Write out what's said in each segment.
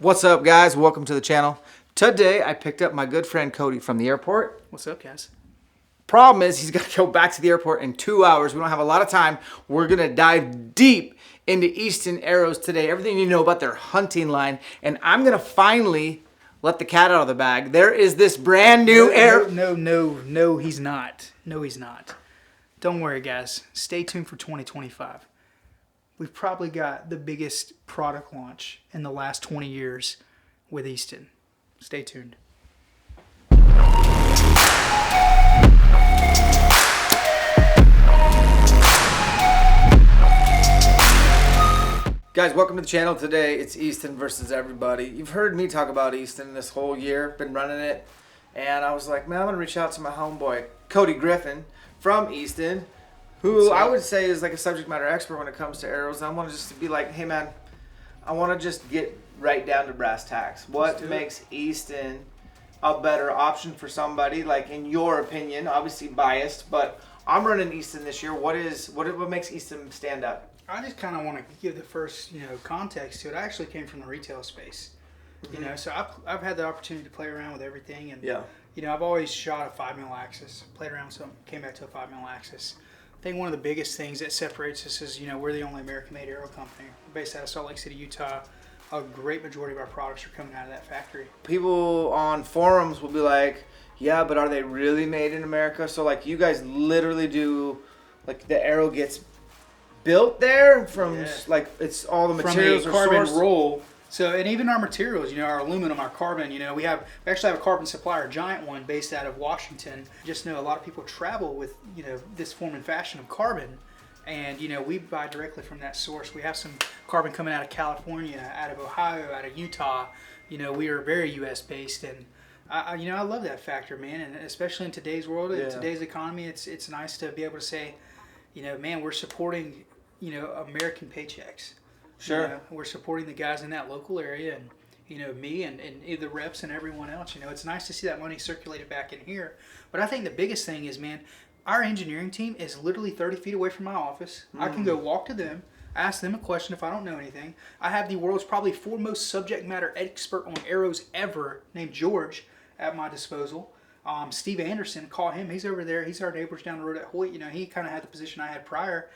What's up, guys? Welcome to the channel. Today I picked up my good friend Cody from the airport. What's up, guys? Problem is he's got to go back to the airport in 2 hours. We don't have a lot of time. We're going to dive deep into Easton arrows today. Everything you know about their hunting line. And I'm going to finally let the cat out of the bag. There is this brand new arrow. No, he's not. No, he's not. Don't worry, guys. Stay tuned for 2025. We've probably got the biggest product launch in the last 20 years with Easton. Stay tuned. Guys, welcome to the channel. Today it's Easton versus everybody. You've heard me talk about Easton this whole year. Been running it. And I was like, man, I'm going to reach out to my homeboy, Cody Griffin from Easton, who I would say is like a subject matter expert when it comes to arrows. And I want to just be like, hey, man, I want to just get right down to brass tacks. What makes Easton a better option for somebody? Like, in your opinion, obviously biased, but I'm running Easton this year. What makes Easton stand out? I just kind of want to give the first, context to it. I actually came from the retail space, so I've had the opportunity to play around with everything, and I've always shot a 5mm axis, played around with something, came back to a 5mm axis. I think one of the biggest things that separates us is, we're the only American-made arrow company. We're based out of Salt Lake City, Utah. A great majority of our products are coming out of that factory. People on forums will be like, yeah, but are they really made in America? So, like, you guys literally do, like, the arrow gets built there from, like, it's all the materials from a are carbon sourced. roll. So, and even our materials, our aluminum, our carbon, we actually have a carbon supplier, a giant one based out of Washington. Just know a lot of people travel with, this form and fashion of carbon. And, we buy directly from that source. We have some carbon coming out of California, out of Ohio, out of Utah. We are very U.S. based, and I love that factor, man. And especially in today's world, in today's economy, it's nice to be able to say, man, we're supporting, American paychecks. Sure. We're supporting the guys in that local area, and me and the reps and everyone else. It's nice to see that money circulated back in here. But I think the biggest thing is, man, our engineering team is literally 30 feet away from my office. I can go walk to them, ask them a question if I don't know anything. I have the world's probably foremost subject matter expert on arrows ever, named George, at my disposal. Steve Anderson, call him. He's over there. He's our neighbors down the road at Hoyt. He kind of had the position I had prior.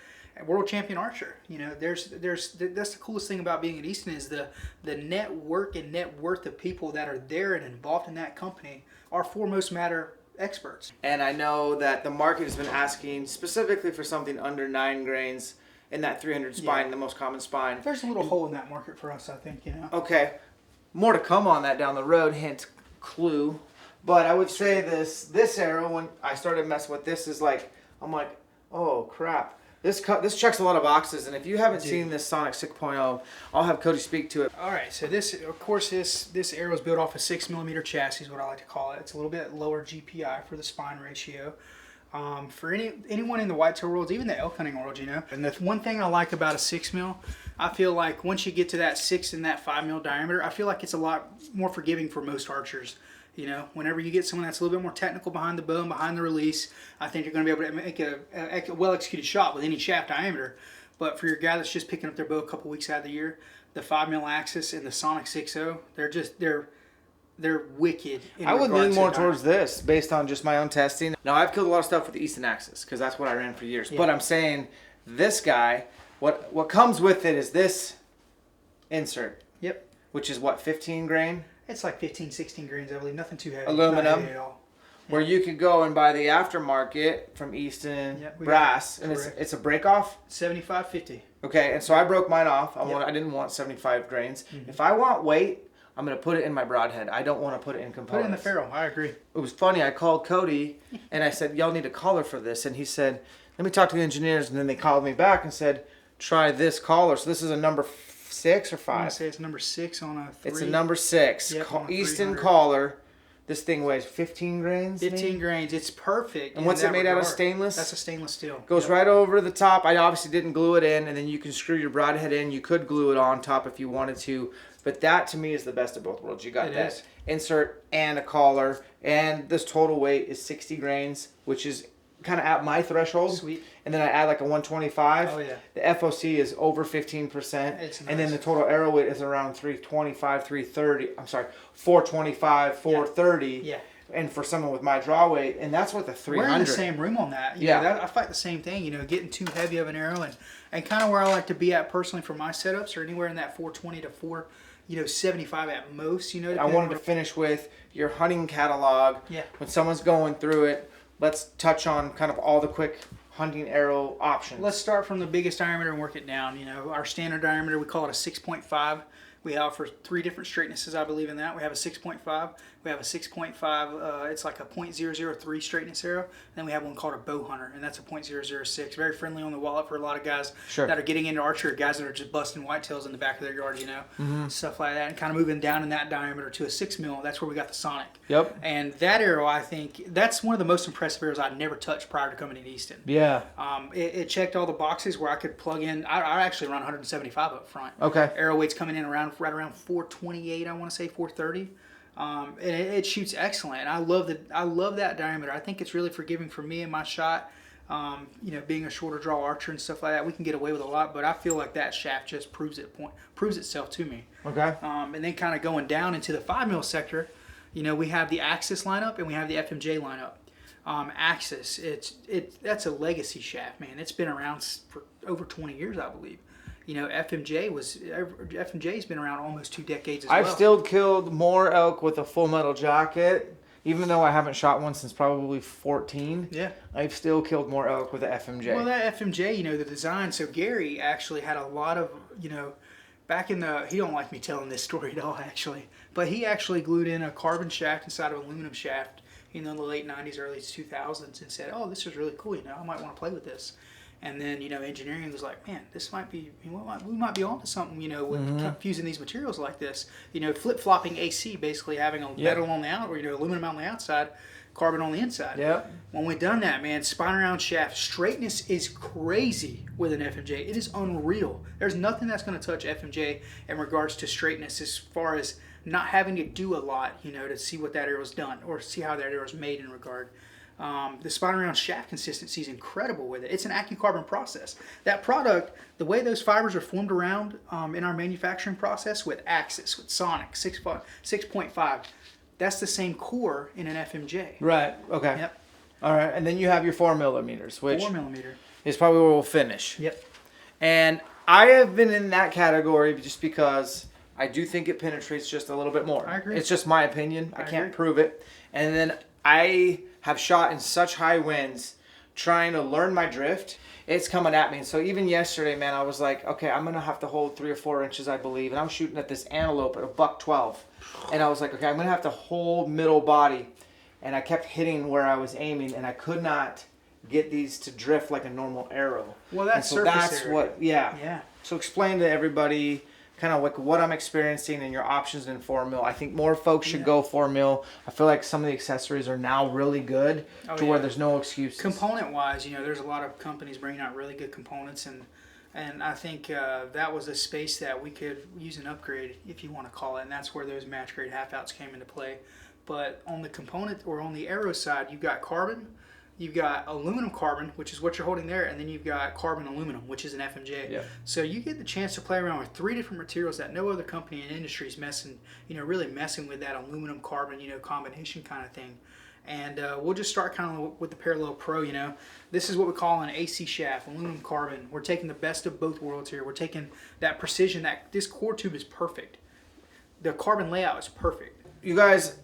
World champion archer. That's the coolest thing about being at Easton is the network and net worth of people that are there and involved in that company are foremost matter experts. And I know that the market has been asking specifically for something under 9 grains in that 300 spine, the most common spine. There's a little hole in that market for us, I think. Okay, more to come on that down the road. Hint, clue. But I would say this arrow, when I started messing with this, is like, I'm like, oh crap. This checks a lot of boxes, and if you haven't seen this Sonic 6.0, I'll have Cody speak to it. All right, so this arrow is built off a 6mm chassis, is what I like to call it. It's a little bit lower GPI for the spine ratio. For anyone in the whitetail world, even the elk hunting world, And the one thing I like about a 6mm, I feel like once you get to that 6 and that 5mm diameter, I feel like it's a lot more forgiving for most archers. Whenever you get someone that's a little bit more technical behind the bow and behind the release, I think you're going to be able to make a well-executed shot with any shaft diameter. But for your guy that's just picking up their bow a couple weeks out of the year, the 5mm axis and the Sonic 6.0, they're wicked. I would lean more towards this based on just my own testing. Now, I've killed a lot of stuff with the Easton axis because that's what I ran for years. Yeah. But I'm saying this guy, what comes with it is this insert. Yep. Which is what, 15 grain? It's like 15, 16 grains, I believe. Nothing too heavy. Aluminum. Not heavy at all. Where you could go and buy the aftermarket from Easton brass, and it's a break off. 75-50. Okay, and so I broke mine off. I didn't want 75 grains. If I want weight, I'm gonna put it in my Broadhead. I don't want to put it in components. Put it in the ferrule. I agree. It was funny. I called Cody and I said, "Y'all need a collar for this," and he said, "Let me talk to the engineers." And then they called me back and said, "Try this collar." So this is a number 6 or 5. I'm gonna say it's number 6 on a 3. It's a number 6. Yep, Easton collar. This thing weighs 15 grains. 15 grains. It's perfect. And what's it made out of? Stainless? That's a stainless steel. Goes right over the top. I obviously didn't glue it in, and then you can screw your Broadhead in. You could glue it on top if you wanted to. But that, to me, is the best of both worlds. You got that insert and a collar, and this total weight is 60 grains, which is kind of at my threshold. Sweet. And then I add like a 125. Oh, yeah. The FOC is over 15%. It's nice. And then the total arrow weight is around 325, 330. I'm sorry, 425, 430. Yeah. And for someone with my draw weight, and that's with a 300. We're in the same room on that. You know, I fight the same thing, you know, getting too heavy of an arrow and kind of where I like to be at personally for my setups or anywhere in that 420 to 475 at most, you know. I wanted to finish with your hunting catalog. Yeah. When someone's going through it, let's touch on kind of all the quick hunting arrow options. Let's start from the biggest diameter and work it down. You know, our standard diameter, we call it a 6.5. We offer 3 different straightnesses, I believe in that. We have a 6.5. We have a 6.5. It's like a .003 straightness arrow. And then we have one called a bow hunter, and that's a .006. Very friendly on the wallet for a lot of guys that are getting into archery, guys that are just busting whitetails in the back of their yard, you know, stuff like that. And kind of moving down in that diameter to a 6 mil. That's where we got the Sonic. Yep. And that arrow, I think, that's one of the most impressive arrows I'd never touched prior to coming to Easton. Yeah. It checked all the boxes where I could plug in. I actually run 175 up front. Okay. Arrow weight's coming in right around 428. I want to say 430. And it shoots excellent. And I love that diameter. I think it's really forgiving for me and my shot. You know, being a shorter draw archer and stuff like that, we can get away with a lot. But I feel like that shaft just proves itself to me. Okay. And then kind of going down into the 5 mil sector, you know, we have the Axis lineup and we have the FMJ lineup. Axis, that's a legacy shaft, man. It's been around for over 20 years, I believe. You know, FMJ's been around almost 2 decades as well. I've still killed more elk with a full metal jacket, even though I haven't shot one since probably 14. Yeah. I've still killed more elk with the FMJ. Well, that FMJ, you know, the design, so Gary actually had a lot of, you know, back in the, he don't like me telling this story at all, actually, but he actually glued in a carbon shaft inside of an aluminum shaft, you know, in the late 90s, early 2000s, and said, oh, this is really cool, you know, I might want to play with this. And then, you know, engineering was like, man, this might be, we might be onto something, you know, with fusing these materials like this. You know, flip-flopping AC, basically having a metal on the out, or, you know, aluminum on the outside, carbon on the inside. Yep. When we've done that, man, spine around shaft, straightness is crazy with an FMJ. It is unreal. There's nothing that's going to touch FMJ in regards to straightness as far as not having to do a lot, you know, to see what that arrow's done or see how that arrow's made in regard. The spine around shaft consistency is incredible with it. It's an AccuCarbon process. That product, the way those fibers are formed around in our manufacturing process with Axis, with Sonic, 6.5, that's the same core in an FMJ. Right. Okay. Yep. All right. And then you have your 4 millimeters, which 4 millimeter is probably where we'll finish. Yep. And I have been in that category just because I do think it penetrates just a little bit more. I agree. It's just my opinion. I can't agree. prove it. And then I have shot in such high winds trying to learn my drift. It's coming at me. And so even yesterday, man, I was like, okay, I'm going to have to hold 3 or 4 inches, I believe. And I'm shooting at this antelope at a $112. And I was like, okay, I'm going to have to hold middle body. And I kept hitting where I was aiming, and I could not get these to drift like a normal arrow. Well, that's so that's area. What, yeah. So explain to everybody kind of like what I'm experiencing and your options in 4 mil. I think more folks should go 4 mil. I feel like some of the accessories are now really good to where there's no excuses. Component wise, you know, there's a lot of companies bringing out really good components, and I think that was a space that we could use an upgrade, if you want to call it, and that's where those match grade half outs came into play. But on the component or on the arrow side, you've got carbon. You've got aluminum carbon, which is what you're holding there, and then you've got carbon aluminum, which is an FMJ. Yeah. So you get the chance to play around with 3 different materials that no other company in the industry is really messing with that aluminum carbon, you know, combination kind of thing. And we'll just start kind of with the Parallel Pro, you know. This is what we call an AC shaft, aluminum carbon. We're taking the best of both worlds here. We're taking that precision, that this core tube is perfect. The carbon layout is perfect. You guys,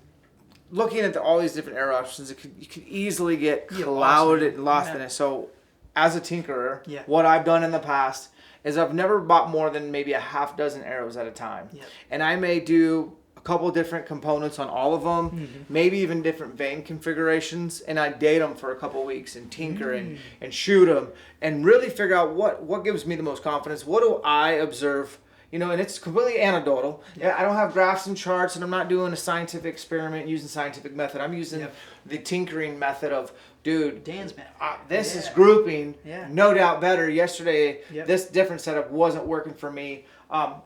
looking at all these different arrow options, you could easily get clouded and lost in it. So as a tinkerer, what I've done in the past is I've never bought more than maybe a half dozen arrows at a time. And I may do a couple different components on all of them, maybe even different vane configurations, and I date them for a couple weeks and tinker and shoot them and really figure out what gives me the most confidence. What do I observe? You know, and it's completely anecdotal. Yeah. I don't have graphs and charts, and I'm not doing a scientific experiment using scientific method. I'm using the tinkering method of, dude, Dan's method. This is grouping, no doubt better. Yesterday, this different setup wasn't working for me.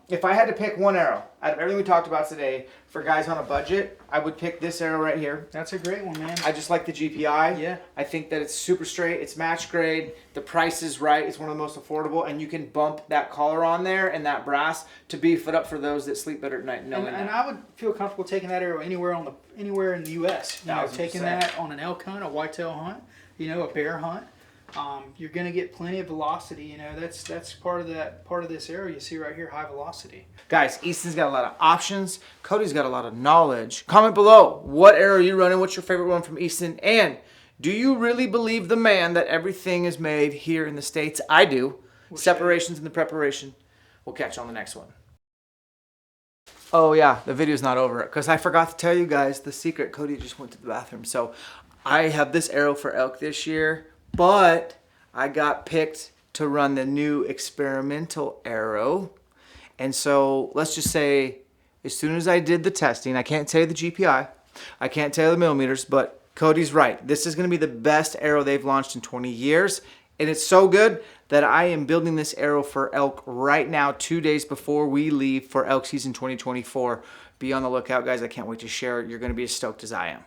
If I had to pick one arrow out of everything we talked about today for guys on a budget, I would pick this arrow right here. That's a great one, man. I just like the GPI. Yeah. I think that it's super straight. It's match grade. The price is right. It's one of the most affordable, and you can bump that collar on there and that brass to beef it up for those that sleep better at night. And I would feel comfortable taking that arrow anywhere in the U.S. You know, 1000%. taking that on an elk hunt, a whitetail hunt, you know, a bear hunt. You're going to get plenty of velocity. You know, that's part of this arrow you see right here, high velocity. Guys, Easton's got a lot of options. Cody's got a lot of knowledge. Comment below what arrow you're running. What's your favorite one from Easton? And do you really believe the man that everything is made here in the States? I do. Separations in the preparation. We'll catch you on the next one. Oh yeah, the video's not over because I forgot to tell you guys the secret. Cody just went to the bathroom. So I have this arrow for elk this year, but I got picked to run the new experimental arrow. And so let's just say as soon as I did the testing, I can't tell you the GPI, I can't tell you the millimeters, but Cody's right. This is going to be the best arrow they've launched in 20 years. And it's so good that I am building this arrow for elk right now, 2 days before we leave for elk season 2024. Be on the lookout, guys. I can't wait to share it. You're going to be as stoked as I am.